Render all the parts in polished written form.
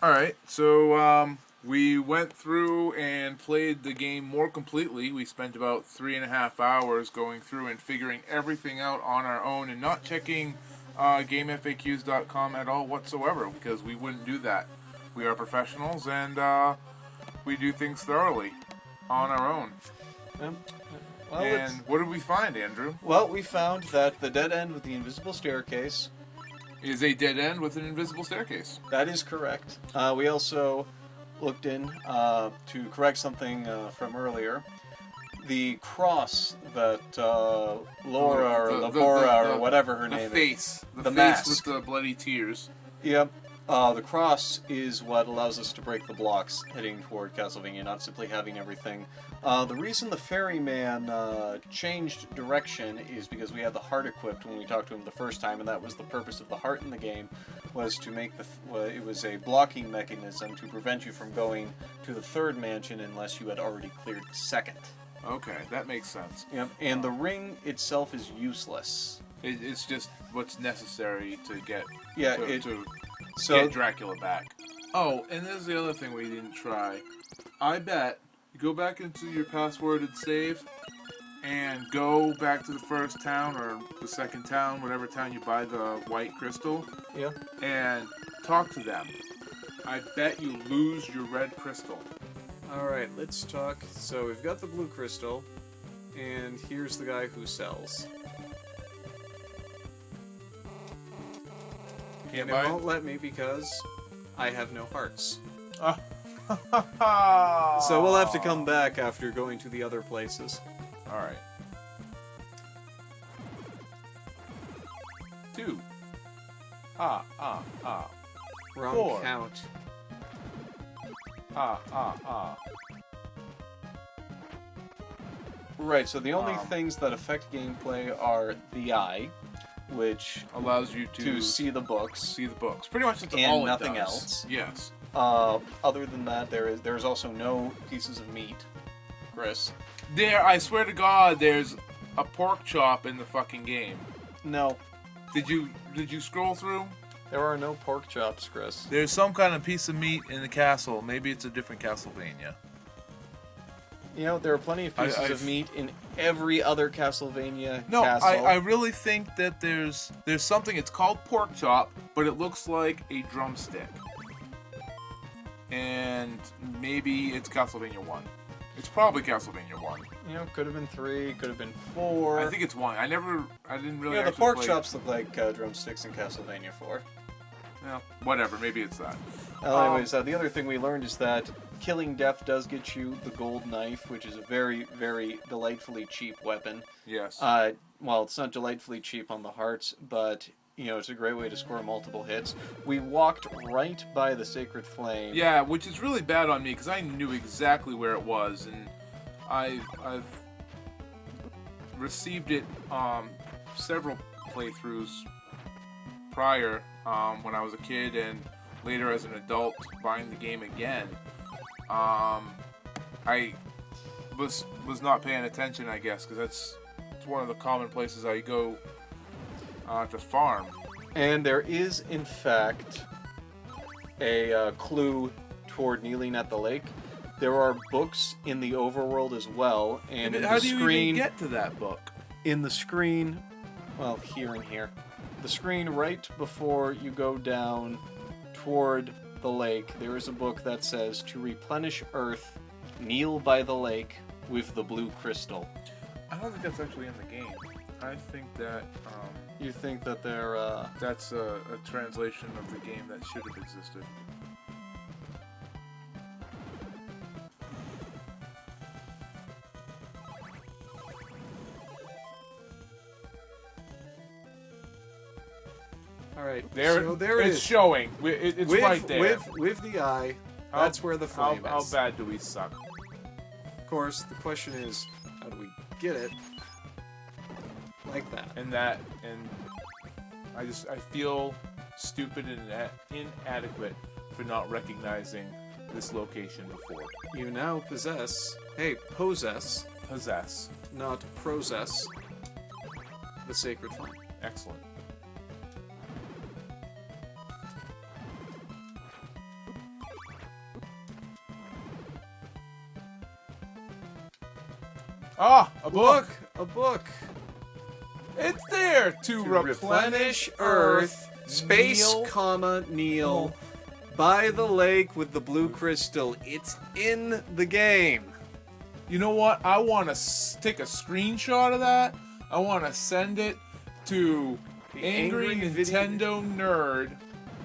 Alright, so we went through and played the game more completely. We spent about 3.5 hours going through and figuring everything out on our own and not checking GameFAQs.com at all whatsoever because we wouldn't do that. We are professionals and we do things thoroughly on our own. Yep. Well, and what did we find, Andrew? Well, we found that the dead end with the invisible staircase is a dead end with an invisible staircase. That is correct. We also looked in to correct something from earlier. The cross that Laura or Labora or whatever her name is. The face mask with the bloody tears. Yep. The cross is what allows us to break the blocks heading toward Castlevania, not simply having everything. The reason the ferryman changed direction is because we had the heart equipped when we talked to him the first time, and that was the purpose of the heart in the game, was to make it was a blocking mechanism to prevent you from going to the third mansion unless you had already cleared the second. Okay, that makes sense. Yep. And the ring itself is useless. It's just what's necessary to get So get Dracula back. Oh, and there's the other thing we didn't try. I bet you go back into your passworded save and go back to the first town or the second town, whatever town you buy the white crystal. Yeah. And talk to them. I bet you lose your red crystal. Alright, let's talk. So we've got the blue crystal, and here's the guy who sells. And it won't let me because I have no hearts. So we'll have to come back after going to the other places. Alright. 2. Wrong 4. count. Right, so the only things that affect gameplay are the eye, which allows you to see the books. See the books. Pretty much that's and all nothing it does. else. Yes. Other than that, there's also no pieces of meat, Chris. I swear to God, there's a pork chop in the fucking game. No. Did you scroll through? There are no pork chops, Chris. There's some kind of piece of meat in the castle. Maybe it's a different Castlevania. You know, there are plenty of pieces of meat in every other Castlevania castle. I really think that there's something, it's called pork chop, but it looks like a drumstick. And maybe it's Castlevania 1. It's probably Castlevania 1. You know, could have been 3, could have been 4. I think it's 1. I didn't really the pork chops look like drumsticks in Castlevania 4. Well, whatever, maybe it's that. Anyways, the other thing we learned is that killing death does get you the gold knife, which is a very, very delightfully cheap weapon. Yes. Well, it's not delightfully cheap on the hearts, but you know, it's a great way to score multiple hits. We walked right by the Sacred Flame. Yeah, which is really bad on me because I knew exactly where it was, and I've received it several playthroughs prior when I was a kid and later as an adult buying the game again. I was not paying attention, I guess, because it's one of the common places I go to farm. And there is, in fact, a clue toward kneeling at the lake. There are books in the overworld as well, and in how the do you screen, even get to that book? In the screen, well, here and here. The screen right before you go down toward the lake, there is a book that says, "To replenish Earth, kneel by the lake with the blue crystal." I don't think that's actually in the game. I think that you think that that's a translation of the game that should have existed. All right, there it is. Showing. It's right there. With the eye, that's where the flame How is. bad do we suck? Of course, the question is, how do we get it like that? And I feel stupid and inadequate for not recognizing this location before. You now possess, not possess, the Sacred Flame. Excellent. Ah, a book. A book. It's there to replenish Earth. Space, Kneel. comma, kneel. By the lake with the blue crystal. It's in the game. You know what? I want to take a screenshot of that. I want to send it to The Angry Nintendo Nerd.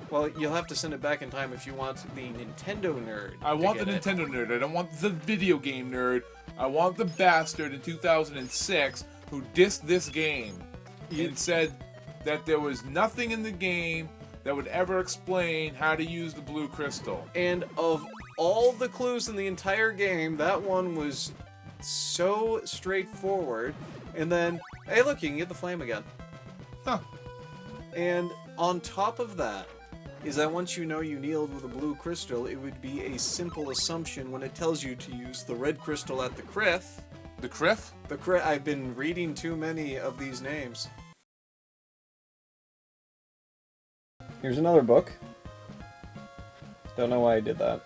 Well, you'll have to send it back in time if you want the Nintendo nerd. I want the Nintendo nerd. I don't want the video game nerd. I want the bastard in 2006 who dissed this game and said that there was nothing in the game that would ever explain how to use the blue crystal. And of all the clues in the entire game, that one was so straightforward. And then, hey, look, you can get the flame again. Huh. And on top of that, is that once you know you kneeled with a blue crystal, it would be a simple assumption when it tells you to use the red crystal at the Criff. The Criff? The Criff. I've been reading too many of these names. Here's another book. Don't know why I did that.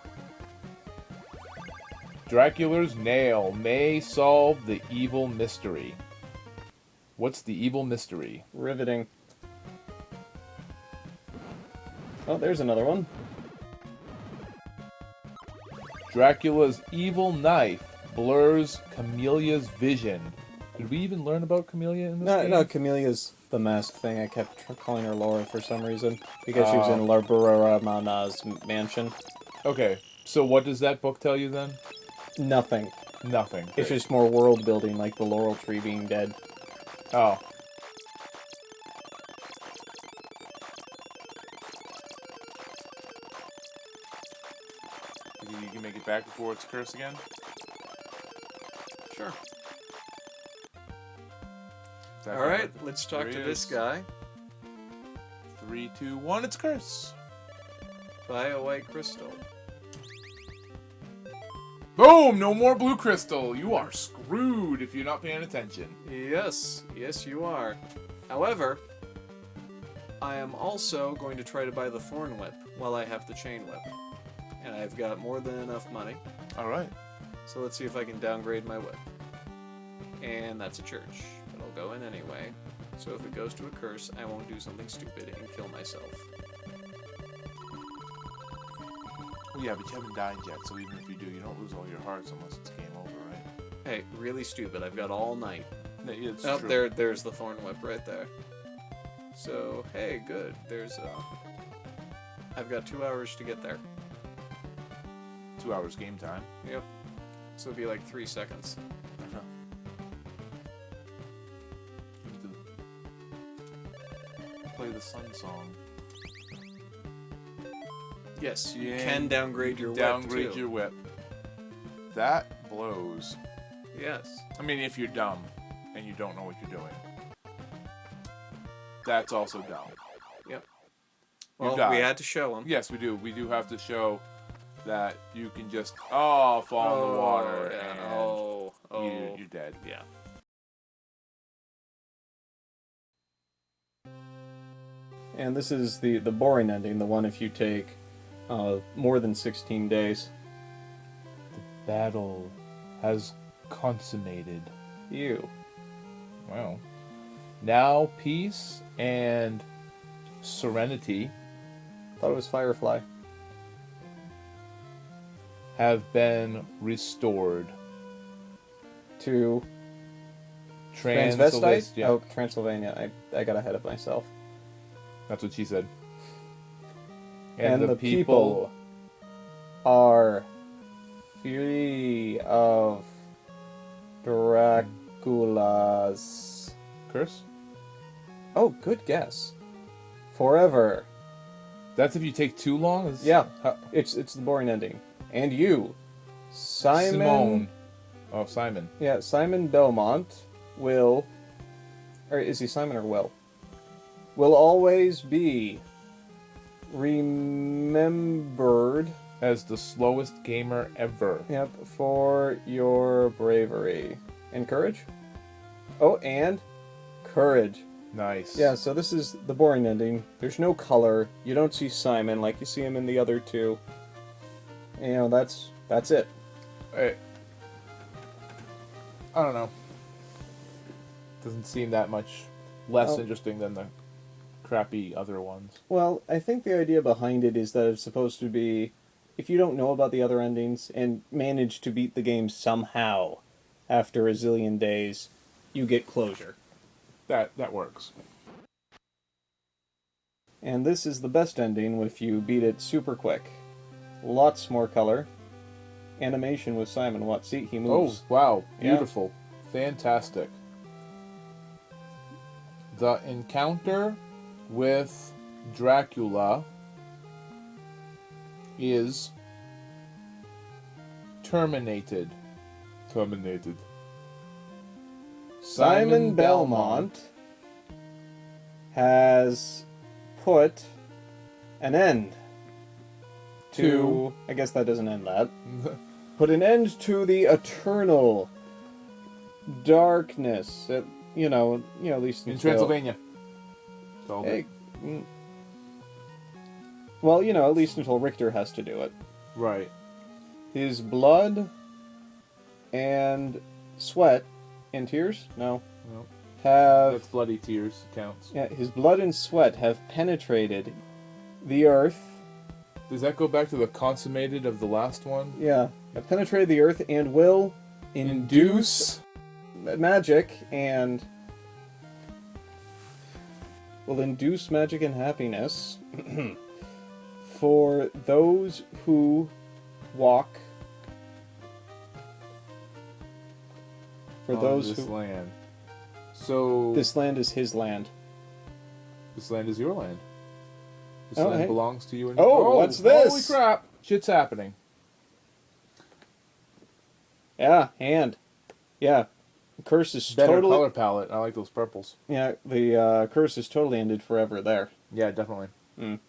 Dracula's nail may solve the evil mystery. What's the evil mystery? Riveting. Oh, there's another one. Dracula's evil knife blurs Camelia's vision. Did we even learn about Camelia in this game? No, Camelia's the mask thing. I kept calling her Laura for some reason. Because she was in Larburamana's mansion. Okay, so what does that book tell you then? Nothing. Nothing. It's just more world building, like the Laurel Tree being dead. Oh. You can make it back before it's cursed again? Sure. All Alright, let's talk to this guy. 3, 2, 1, it's curse. Buy a white crystal. Boom! No more blue crystal. You are screwed if you're not paying attention. Yes, yes you are. However, I am also going to try to buy the Thorn Whip while I have the Chain Whip. And I've got more than enough money. Alright. So let's see if I can downgrade my whip. And that's a church. But I'll go in anyway. So if it goes to a curse, I won't do something stupid and kill myself. Well, yeah, but you haven't died yet, so even if you do, you don't lose all your hearts unless it's game over, right? Hey, really stupid. I've got all night. It's Oh, true. there's the Thorn Whip right there. So, hey, good. There's, I've got 2 hours to get there. 2 hours game time. Yep. So it'd be like 3 seconds. Play the sun song. Yes, you Yeah, can downgrade your Downgrade whip, too. your whip. That blows. Yes. I mean, if you're dumb and you don't know what you're doing. That's also dumb. Yep. You Well, die. we had to show him. Yes, we do. We do have to show that you can just, fall in the water yeah. and you're dead. Yeah. And this is the boring ending, the one if you take more than 16 days. Battle has consummated. You. Wow. Now peace and serenity Thought it was Firefly. have been restored. To Transvestite? Transvestite? Yeah, Oh, Transylvania. I got ahead of myself. that's what she said. And the people are free of Dracula's... Curse? Oh, good guess. Forever. That's if you take too long? Yeah, it's the boring ending. And you, Simon... Simone. Oh, Simon. Yeah, Simon Belmont will... Or is he Simon or Will? Will always be remembered, As the slowest gamer ever. yep, for your bravery. And courage? Oh, and courage. Nice. Yeah, so this is the boring ending. There's no color. You don't see Simon like you see him in the other two. You know, that's it. I don't know. Doesn't seem that much less Oh. interesting than the crappy other ones. Well, I think the idea behind it is that it's supposed to be, if you don't know about the other endings and manage to beat the game somehow after a zillion days, you get closure. That works. And this is the best ending if you beat it super quick. Lots more color. Animation with Simon Watt. See, he Oh, moves. wow. Yeah. Beautiful. Fantastic. The encounter with Dracula is terminated. Terminated. Simon Belmont has put an end to... I guess that doesn't end that. Put an end to the eternal darkness. At least in until... Transylvania. So, Hey, well, at least until Richter has to do it. right. His blood and sweat and tears? No. No, Have... that's bloody tears counts. Yeah, his blood and sweat have penetrated the earth. Does that go back to the consummated of the last one? Yeah, have penetrated the earth and will induce magic and magic and happiness for those who walk. For on those this who... land. So This land is his land. this land is your land. This Oh, land hey. belongs to you. And Oh, what's this? Holy crap! Shit's happening. Yeah, hand. Yeah. The curse is Better totally... color palette. I like those purples. Yeah, the curse is totally ended forever there. Yeah, definitely. Mm.